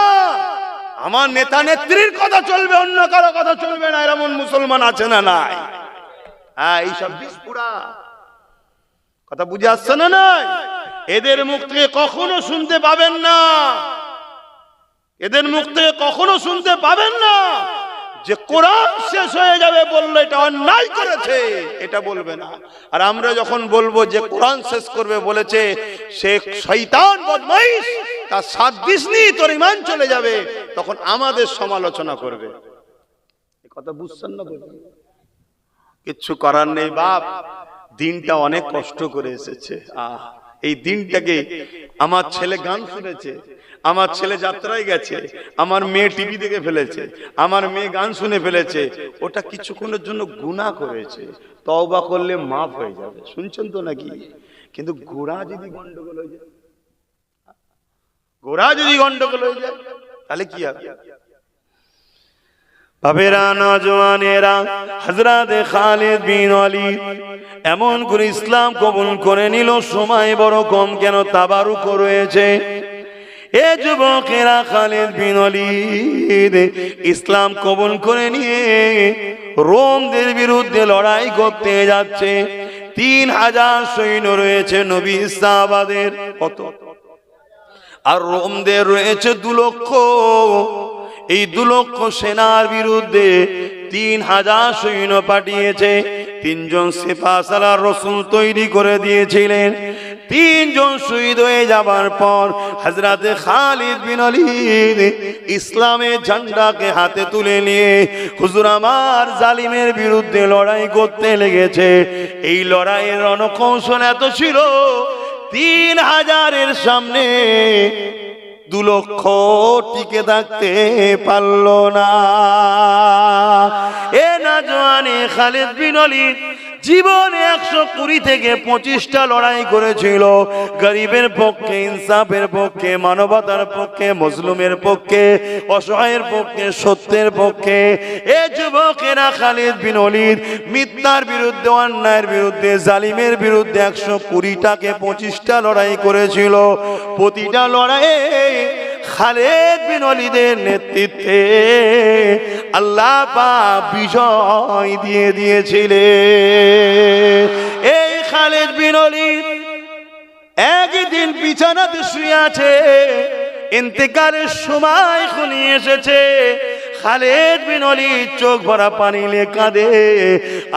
আমার নেতা নেত্রীর কথা চলবে, অন্য কারো কথা চলবে না। এমন মুসলমান আছে না নাই? হ্যাঁ, এইসব বিস্ফোরা কথা বুঝে আসছে না নাই? এদের মুখ থেকে কখনো শুনতে পাবেন না, এদের মুখ থেকে কখনো শুনতে পাবেন না যে কোরআন শেষ হয়ে যাবে বললে এটা অন্যায় করেছে, এটা বলবে না। আর আমরা যখন বলবো যে কোরআন শেষ করবে বলেছে, সে শয়তান বদমাইশ, তার 7 দিন নিয়ে তোর ঈমান চলে যাবে, তখন আমাদের সমালোচনা করবে। এই কথা বুঝছেন না? কিচ্ছু করার নেই বাপ, দিনটা অনেক কষ্ট করে এসেছে। এই দিনটাকে, আমার ছেলে গান শুনেছে, আমার ছেলে যাত্রায় গেছে, আমার মেয়ে টিভি দেখে ফেলেছে, আমার মেয়ে গান শুনে ফেলেছে, ওটা কিছুক্ষণের জন্য গুনাহ করেছে, তওবা করলে মাফ হয়ে যাবে, শুনছেন তো নাকি? কিন্তু গোড়া যদি গন্ডগোল হয়ে যায়, গোড়া যদি গন্ডগোল হয়ে যায়, তাহলে কি হবে? বাবেরা, নওজওয়ানেরা, হযরত খালিদ বিন ওয়ালিদ এমন করে ইসলাম কবুল করে নিল, সময় বড় কম কেন, তাবারুক রয়েছে। এ যুবকেরা, খালিদ বিন ওয়ালিদ ইসলাম কবুল করে নিয়ে রোমদের বিরুদ্ধে লড়াই করতে যাচ্ছে। 3000 সৈন্য রয়েছে নবী সাহাবাদের, কত? আর রোমদের রয়েছে 2 লক্ষ। এই 2 লক্ষ সেনার বিরুদ্ধে 3000 সৈন্য পাঠিয়েছে। 3 জন সিপাহসালার রাসূল তৈরি করে দিয়েছিলেন। 3 জন শহীদ হয়ে যাবার পর হযরত খালিদ বিন ওয়ালিদ ইসলামের ঝান্ডাকে হাতে তুলে নিয়ে হুজুর আমার জালিমের বিরুদ্ধে লড়াই করতে লেগেছে। এই লড়াইয়ের রণকৌশল এত ছিল, 3000-এর সামনে 2 লক্ষ টিকে থাকতে পারল না। এ নওজওয়ানে খালিদ বিন ওয়ালিদ জীবনে 120 থেকে 25টা লড়াই করেছিল, গরিবের পক্ষে, ইনসাফের পক্ষে, মানবতার পক্ষে, মজলুমের পক্ষে, অসহায়ের পক্ষে, সত্যের পক্ষে। এ যুবকেরা, খালিদ বিন ওয়ালিদ মিথ্যার বিরুদ্ধে, অন্যায়ের বিরুদ্ধে, জালিমের বিরুদ্ধে 120টাকে 25টা লড়াই করেছিল। প্রতিটা লড়াইয়ে খালিদ বিন ওয়ালিদের নেতৃত্বে আল্লাহ পাক বিজয় দিয়ে দিয়েছিলেন। এই খালিদ বিন ওয়ালিদ একদিন বিছানাতে শুয়ে আছে, ইন্তেকালের সময় ঘনিয়ে এসেছে। খালিদ বিন ওয়ালিদ চোখ ভরা পানি নিয়ে কাঁদে,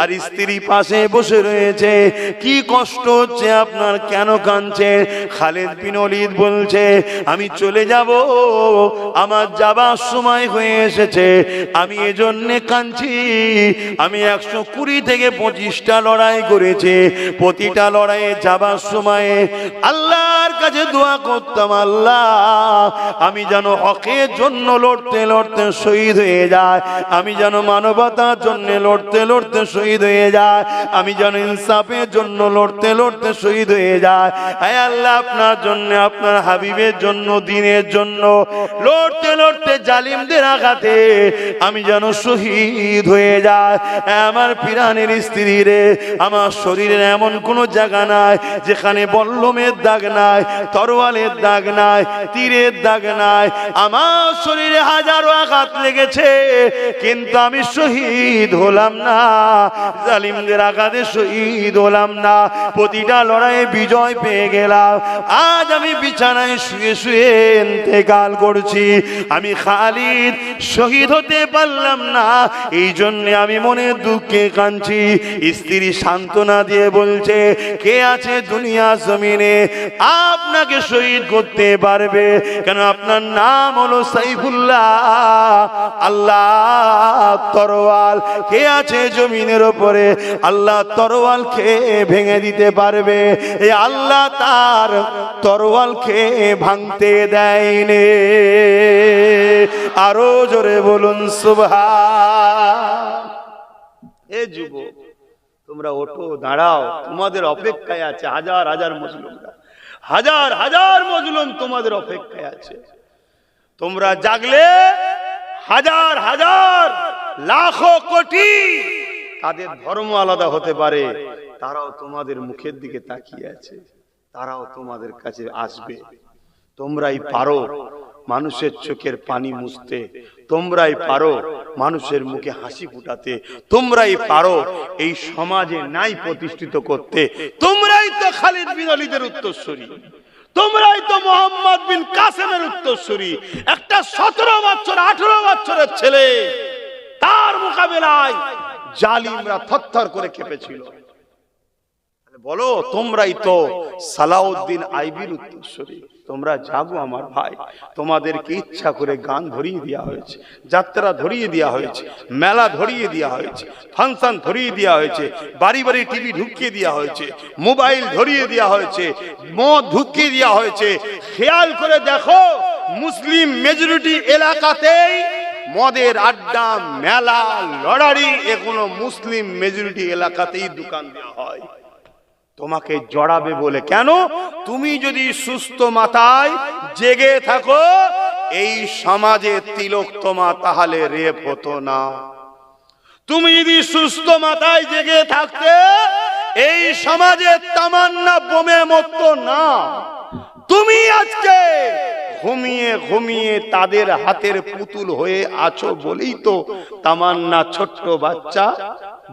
আর স্ত্রী পাশে বসে রয়েছে। কি কষ্ট হচ্ছে আপনার, কেন কাঁদছেন? খালিদ বিন ওয়ালিদ বলছে, আমি চলে যাব, আমার যাবার সময় হয়ে এসেছে, আমি এজন্যে কাঁদছি। আমি 120 থেকে 25টা লড়াই করেছি, প্রতিটা লড়াইয়ে যাবার সময়ে আল্লাহর কাছে দোয়া করতাম, আল্লাহ আমি যেন হকের জন্য লড়তে লড়তে শহীদ শহীদ হয়ে যায়, আমি যেন মানবতার জন্য লড়তে লড়তে শহীদ হয়ে যায়, আমি যেন ইনসাফের জন্য লড়তে লড়তে শহীদ হয়ে যায়। হে আল্লাহ, আপনার জন্য, আপনার হাবিবের জন্য, দ্বীনের জন্য লড়তে লড়তে জালিমদের আঘাতে আমি যেন শহীদ হয়ে যায়। আমার পিরানের স্ত্রী রে, আমার শরীরের এমন কোনো জায়গা নাই যেখানে বল্লমের দাগ নাই, তরোয়ালের দাগ নাই, তীরের দাগ নাই। আমার শরীরে হাজারো আঘাত লেগেছে, কিন্তু আমি শহীদ হলাম না, জালিমদের আঘাতে শহীদ হলাম না। প্রতিটা লড়াইয়ে বিজয় পেয়ে গেলাম। আজ আমি বিছানায় শুয়ে শুয়ে ইন্তেকাল করছি, আমি খালিদ শহীদ হতে পারলাম না, এই জন্য আমি মনে দুঃখে কাঁদছি। স্ত্রী সান্ত্বনা দিয়ে বলছে, কে আছে দুনিয়া জমিনে আপনাকে শহীদ করতে পারবে? কেন আপনার নাম হলো সাইফুল্লাহ, আল্লাহ তরোয়াল। কে আছে জমিনের উপরে আল্লাহ তরোয়াল খেয়ে ভেঙে দিতে পারবে? এই আল্লাহ তার তরোয়াল খেয়ে ভাঙতে দেয়নি। আরো জোরে বলুন সুবহান। এ যুবক, তোমরা ওঠো, দাঁড়াও, তোমাদের অপেক্ষায় আছে হাজার হাজার মজলুমরা, হাজার হাজার মজলুম তোমাদের অপেক্ষায় আছে। তোমরা জাগলে হাজার হাজার লাখো কোটি, তাদের ধর্ম আলাদা হতে পারে, তারাও তোমাদের মুখের দিকে তাকিয়ে আছে, তারাও তোমাদের কাছে আসবে। তোমরাই পারো মানুষের চোখের পানি মুছতে, তোমরাই পারো মানুষের মুখে হাসি ফুটাতে, তোমরাই পারো এই সমাজে ন্যায় প্রতিষ্ঠিত করতে। তোমরাই তো খালিদ বিন ওয়ালিদের উত্তরসূরি, তোমরাই তো মোহাম্মদ বিন কাসেমের উত্তরসূরি। একটা 17 বছর 18 বছরের ছেলে, তার মোকাবেলায় জালিমরা থরথর করে কেঁপেছিল। বলো, তোমরাই তো সালাউদ্দিন আইবির উত্তরসূরি। তোমরা জাগো আমার ভাই, তোমাদেরকে ইচ্ছা করে গান ধরিয়ে দেওয়া হয়েছে, যাত্রা ধরিয়ে দেওয়া হয়েছে, মেলা ধরিয়ে দেওয়া হয়েছে, ফাংশন ধরিয়ে দেওয়া হয়েছে, বাড়ি বাড়ি টিভি ঢুকিয়ে দেওয়া হয়েছে, মোবাইল ধরিয়ে দেওয়া হয়েছে, মদ ঢুকিয়ে দেওয়া হয়েছে। খেয়াল করে দেখো, মুসলিম মেজরিটি এলাকাতেই মদের আড্ডা, মেলা, লড়ারি এগুলো মুসলিম মেজরিটি এলাকাতেই দোকান দেওয়া হয়। তোমাকে জড়াবে বলে কেন? তুমি যদি সুস্থ মাথায় জেগে থাকো, এই সমাজে তিলক তোমা, তাহলে রেপ হতো না। তুমি যদি সুস্থ মাথায় জেগে থাকতে, এই সমাজে তামান্না বোমে মরতো না। তুমি আজকে ঘুমিয়ে ঘুমিয়ে তাদের হাতের পুতুল হয়ে আছো বলেই তো তামান্না ছোট্ট বাচ্চা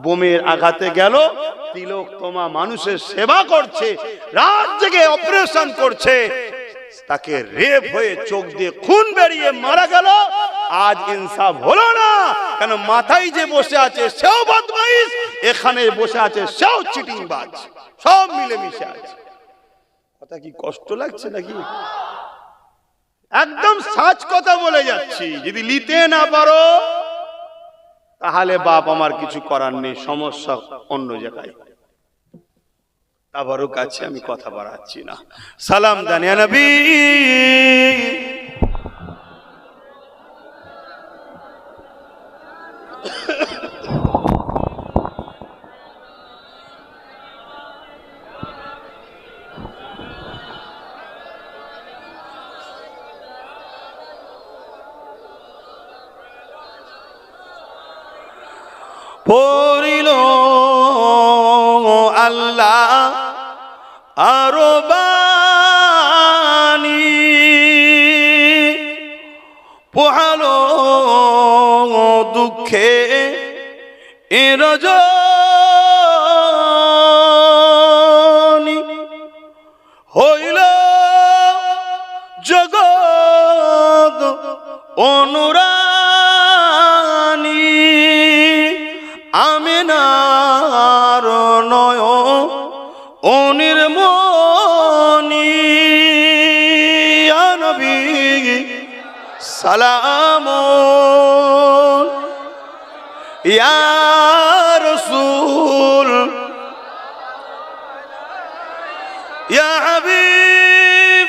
বোমের আঘাতে গেল, তিলক তোমা মানুষের সেবা করছে, রাত জেগে অপারেশন করছে, তাকে রেপ হয়ে চোখ দিয়ে খুন বেরিয়ে মারা গেল। আজ ইনসাফ হলো না কেন? মাথায় যে বসে আছে সেও বদমাইশ, এখানে বসে আছে সেও চিটিংবাজ, সব মিলেমিশে আছে। কথা কি কষ্ট লাগছে নাকি? একদম সাচ কথা বলে যাচ্ছি। যদি নিতে না পারো তাহলে বাপ আমার কিছু করার নেই, সমস্যা অন্য জায়গায়। আবারও কাছে আমি কথা বাড়াচ্ছি না। সালাম দানিয়া নবী। পড়িল আল্লাহ আরো বাণী, পোহালো দুঃখে রজনী, হইল জগৎ অনুরানী, আমিনার নয় অনির্মণি, নবী সালাম ইয়া রাসূল ইয়া হাবিব।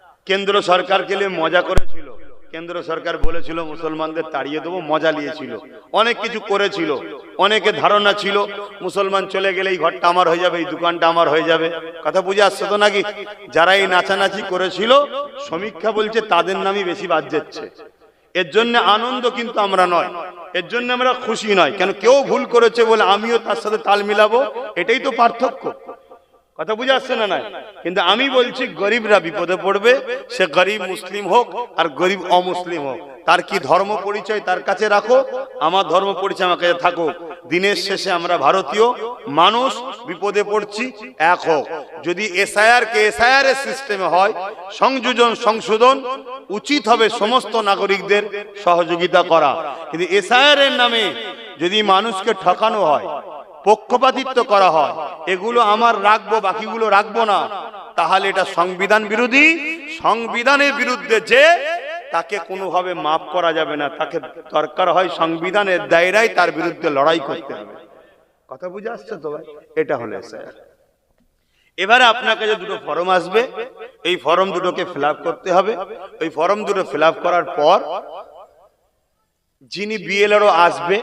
কেন্দ্র সরকারকে নিয়ে মজা করেছিল, কেন্দ্র সরকার বলেছিল মুসলমানদের তাড়িয়ে দেবো, মজা নিয়েছিল, অনেক কিছু করেছিল, অনেকে ধারণা ছিল মুসলমান চলে গেলে এই ঘরটা আমার হয়ে যাবে, এই দোকানটা আমার হয়ে যাবে। কথা বুঝে আসছে তো নাকি? যারা এই নাচানাচি করেছিল সমীক্ষা বলছে তাদের নামই বেশি বাদ যাচ্ছে। এর জন্য আনন্দ কিন্তু আমরা নয়, এর জন্য আমরা খুশি নয়। কেন? কেউ ভুল করেছে বলে আমিও তার সাথে তাল মিলাবো, এটাই তো পার্থক্য। কথা বুঝে আসছে না? নাই। কিন্তু আমি বলছি গরিবরা বিপদে পড়বে, সে গরিব মুসলিম হোক আর গরিব অমুসলিম হোক, তার কি ধর্ম পরিচয় তার কাছে রাখো, আমার ধর্ম পরিচয় আমার কাছে থাকো। দিনের শেষে আমরা ভারতীয় মানুষ, বিপদে পড়ছি, এক হোক। যদি এসআইআর কে এসআইআর এর সিস্টেমে হয়, সংশোধন উচিত হবে সমস্ত নাগরিকদের সহযোগিতা করা। কিন্তু এসআইআর এর নামে যদি মানুষকে ঠকানো হয়, পক্ষপাতিত্ব করা হয়, এগুলো আমার রাখবো বাকিগুলো রাখবো না, তাহলে এটা সংবিধান বিরোধী। সংবিধানের বিরুদ্ধে যে, তাকে কোনোভাবে মাফ করা যাবে না, তাকে দরকার হয় সংবিধানের দায়রায় তার বিরুদ্ধে লড়াই করতে হবে। কথা বুঝে আসছে তো ভাই? এটা হলো এসআইআর। এবারে আপনার কাছে দুটো ফর্ম আসবে, এই ফর্ম দুটোকে ফিল আপ করতে হবে। ওই ফর্ম দুটো ফিল আপ করার পর যিনি বিএলআরও আসবে,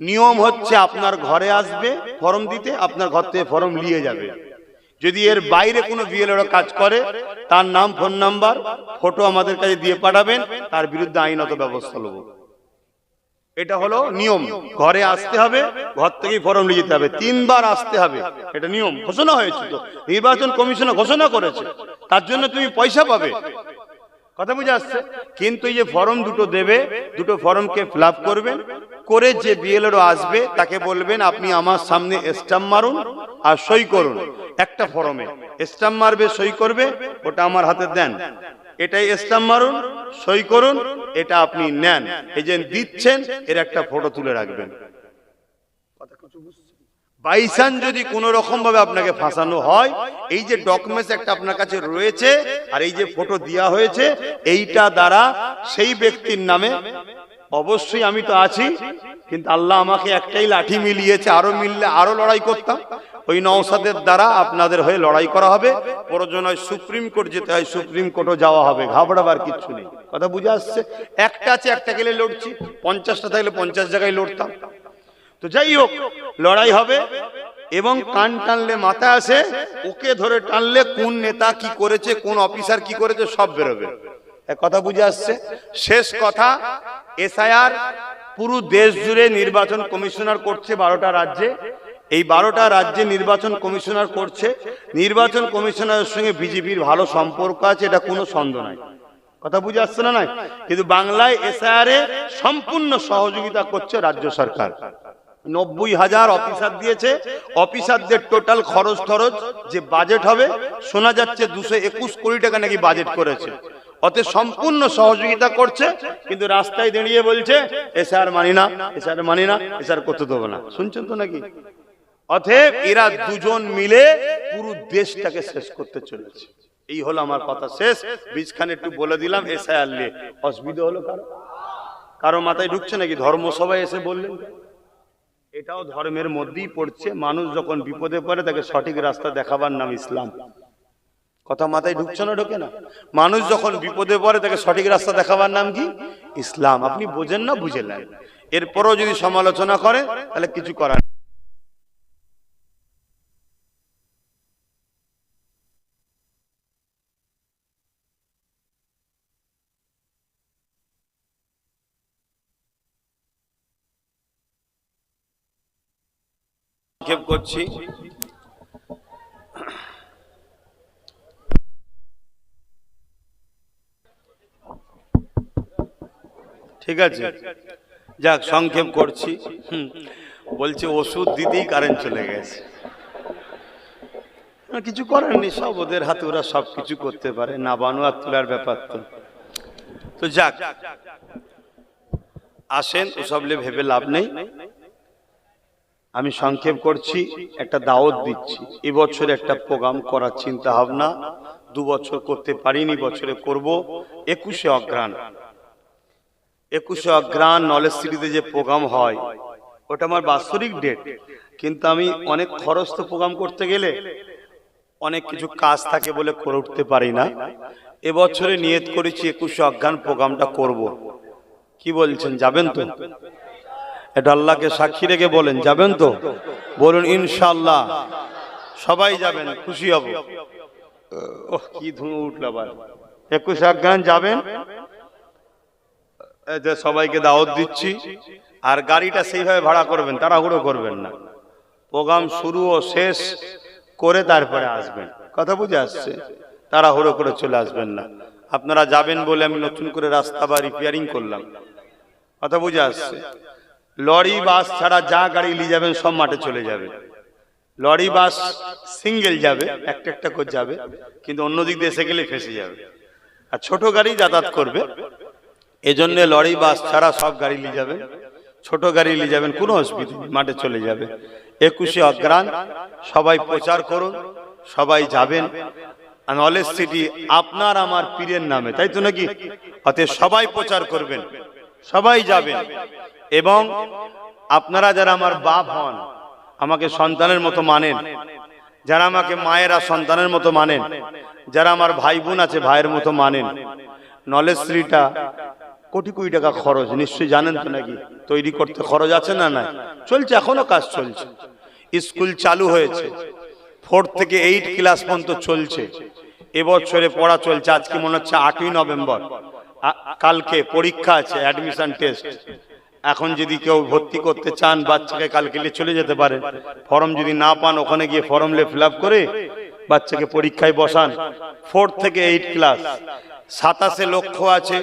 নিয়ম হচ্ছে আপনার ঘরে আসবে ফর্ম দিতে, আপনার ঘর থেকে ফর্ম নিয়ে যাবে। যদি এর বাইরে কোনো বিএলআরও কাজ করে, তার নাম, ফোন নাম্বার, ফটো আমাদের কাছে দিয়ে পাঠাবেন, তার বিরুদ্ধে আইনত ব্যবস্থা নেব। এটা হলো নিয়ম। ঘরে আসতে হবে, ঘর থেকেই ফর্ম নিয়ে যেতে হবে, 3 বার আসতে হবে, এটা নিয়ম ঘোষণা হয়েছে। তো নির্বাচন কমিশন ঘোষণা করেছে, তার জন্য তুমি পয়সা পাবে। কথা বুঝে আসছে? কিন্তু এই যে ফর্ম দুটো দেবে, দুটো ফর্মকে ফিল আপ করবেন, করে যে বিএলআরও আসবে তাকে বলবেন আপনি আমার সামনে স্ট্যাম্প মারুন আর সই করুন। একটা ফর্মে স্ট্যাম্প মারবে, সই করবে, ওটা আমার হাতে দেন। এটাই স্ট্যাম্প মারুন, সই করুন, এটা আপনি নেন। এই যে দিচ্ছেন, এর একটা ফটো তুলে রাখবেন। বাইচান্স যদি কোন রকম ভাবে আপনাকে ফাঁসানো হয়, এই যে ডকুমেন্টস একটা আপনার কাছে রয়েছে আর এই যে ফটো দেওয়া হয়েছে, এইটা দ্বারা সেই ব্যক্তির নামে, অবশ্যই আমি তো আছি, কিন্তু আল্লাহ আমাকে একটাই লাঠি মিলিয়েছে, আরো মিললে আরো লড়াই করতাম। ওই নওশাদের দ্বারা আপনাদের হয়ে লড়াই করা হবে। প্রয়োজন হয় সুপ্রিম কোর্ট যেতে হয়, সুপ্রিম কোর্টও যাওয়া হবে, ঘাবড়াবার কিচ্ছু নেই। কথা বুঝে আসছে? একটা আছে, একটা গেলে লড়ছি, 50টা থাকলে 50 জায়গায় লড়তাম। তো যাই হোক, লড়াই হবে। এবং কান টানলে মাথা আসে, ওকে ধরে টানলে কোন নেতা কি করেছে, কোন অফিসার কি করেছে, সব বেরোবে। কথা বুঝে আসছে? শেষ কথা, এসআইআর পুরো দেশ জুড়ে নির্বাচন কমিশনার করছে 12টা রাজ্যে। এই 12টা রাজ্যে নির্বাচন কমিশনার করছে। নির্বাচন কমিশনারের সঙ্গে বিজেপির ভালো সম্পর্ক আছে, এটা কোনো সন্দেহ নাই। কথা বুঝে আসছে না? নাই। কিন্তু বাংলায় এসআইআর এ সম্পূর্ণ সহযোগিতা করছে রাজ্য সরকার। 90,000 অফিসার দিয়েছে। অফিসারদের টোটাল খরচ যে বাজেট হবে, শোনা যাচ্ছে 221 কোটি টাকা নাকি বাজেট করেছে। অতএব সম্পূর্ণ সহযোগিতা করছে, কিন্তু রাস্তায় দাঁড়িয়ে বলছে এসআইআর মানি না, এসআইআর মানি না, এসআইআর করতে দেবো না। শুনছেন তো নাকি? অতএব এরা দুজন মিলে পুরো দেশটাকে শেষ করতে চলেছে। এই হলো আমার কথা শেষ। বীজখানে একটু বলে দিলাম এসআইআর নিয়ে। অসুবিধা হলো কারো মাথায় ঢুকছে নাকি? ধর্মসভায় এসে বললেন, এটাও ধর্মের মধ্যেই পড়ছে। মানুষ যখন বিপদে পড়ে তাকে সঠিক রাস্তা দেখাবার নাম ইসলাম। কথা মাথায় ঢুকছে না? ঢোকে না? মানুষ যখন বিপদে পড়ে তাকে সঠিক রাস্তা দেখাবার নাম কি? ইসলাম। আপনি বোঝেন না, বুঝে নেন। এরপরও যদি সমালোচনা করে তাহলে কিছু করার। করছি ঠিক আছে, যাক সংক্ষেপ করছি। বলছে ওষুধ দিতেই কারেন্ট চলে গেছে। কিছু করার নেই, সব ওদের হাতে, ওরা সব কিছু করতে পারে। না বানোয়ার তোলার ব্যাপার তো যাক, আসেন ওসব ভেবে লাভ নেই। আমি সংক্ষেপ করছি, একটা দাওয়াত দিচ্ছি। এবছর একটা প্রোগ্রাম করার চিন্তা ভাবনা, 2 বছর করতে পারিনি, বছরে করব। 21শে অগ্রহায়ণ, 21শে অগ্রহায়ণ নলেজ সিটিতে যে প্রোগ্রাম হয়, ওটা আমার বাৎসরিক ডেট। কিন্তু আমি অনেক খরচ তো প্রোগ্রাম করতে গেলে, অনেক কিছু কাজ থাকে বলে করে উঠতে পারি না। এবছরে নিয়ত করেছি 21 অজ্ঞান প্রোগ্রামটা করব। কি বলছেন, যাবেন তো? এটা আল্লাহকে সাক্ষী রেখে বলেন, যাবেন তো? বলুন ইনশাআল্লাহ। সবাই যাবেন, খুশি হব। ওহ কি ধুম উঠল আবার। 21 অজ্ঞান যাবেন, সবাইকে দাওয়াত দিচ্ছি। আর গাড়িটা সেইভাবে ভাড়া করবেন, তাড়াহুড়ো করবেন না। প্রোগ্রাম শুরু ও শেষ করে তারপরে আসবেন, কথা বুঝে আসছে? তাড়াহুড়ো করে চলে আসবেন না। আপনারা যাবেন বলে আমি নতুন করে রাস্তা বা রিপেয়ারিং করলাম, কথা বুঝে আসছে? লরি বাস ছাড়া যা গাড়ি নিয়ে যাবেন সব মাঠে চলে যাবে। লরি বাস সিঙ্গেল যাবে, একটা একটা করে যাবে, কিন্তু অন্যদিক দিয়ে এসে গেলে ফেসে যাবে। আর ছোট গাড়ি যাতায়াত করবে, এজন্য লরি বাস ছাড়া সব গাড়ি নিয়ে যাবেন। ছোট গাড়ি নিয়ে যাবেন, কোনো অসুবিধা নেই, মাঠে চলে যাবে। 21 অগ্রাণ সবাই প্রচার করুন, সবাই যাবেন। নলেজ সিটি আপনার আমার পীরের নামে, তাই তো নাকি? অতএব সবাই প্রচার করবেন, সবাই যাবেন। এবং আপনারা যারা আমার বাপ হন, আমাকে সন্তানের মতো মানেন, যারা আমাকে মায়েরা সন্তানের মতো মানেন, যারা আমার ভাই বোন আছে ভাইয়ের মতো মানেন, নলেজ সিটিটা কোটি কোটি টাকা খরচ, নিশ্চয়ই জানেন তো নাকি? তৈরি করতে খরচ আছে না? নাই চলছে, এখনো কাজ চলছে। স্কুল চালু হয়েছে, 4 থেকে 8 ক্লাস পর্যন্ত চলছে। এবছরে পড়া চলছে। আজকে মনে হচ্ছে 8ই নভেম্বর, কালকে পরীক্ষা আছে, অ্যাডমিশন টেস্ট। এখন যদি কেউ ভর্তি করতে চান বাচ্চাকে, কালকে নিয়ে চলে যেতে পারেন। ফর্ম যদি না পান, ওখানে গিয়ে ফর্ম ফিল আপ করে বাচ্চাকে পরীক্ষায় বসান। 4 থেকে 8 ক্লাস, 27 লক্ষ আছে।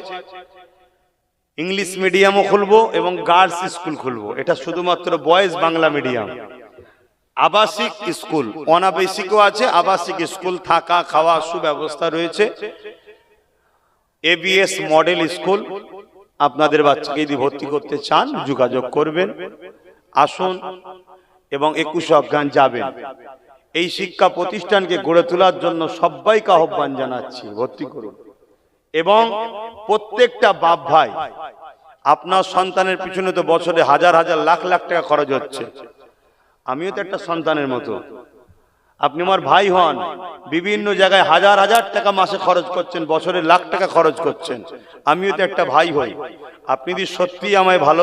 ইংলিশ মিডিয়ামও খুলবো এবং গার্লস স্কুল খুলবো। এটা শুধুমাত্র বয়েজ বাংলা মিডিয়াম। আবাসিক স্কুল, অনাবাসিকও আছে। আবাসিক স্কুল, থাকা খাওয়া সুব্যবস্থা রয়েছে। ABS model school. আপনাদের বাচ্চাকে যদি ভর্তি করতে চান যোগাযোগ করবেন, আসুন এবং 21 অজ্ঞান যাবেন। এই শিক্ষা প্রতিষ্ঠানকে গড়ে তোলার জন্য সবাইকে আহ্বান জানাচ্ছি, ভর্তি করুন। এবং প্রত্যেকটা বাপ ভাই, আপনার সন্তানের পিছনে তো বছরে হাজার হাজার লাখ লাখ টাকা খরচ হচ্ছে। আমিও তো একটা সন্তানের মতো, আপনি আমার ভাই হন। বিভিন্ন জায়গায় হাজার হাজার টাকা মাসে খরচ করছেন, বছরে লাখ টাকা খরচ করছেন। আমিও তো একটা ভাই হই। আপনি যদি সত্যি আমায় ভালো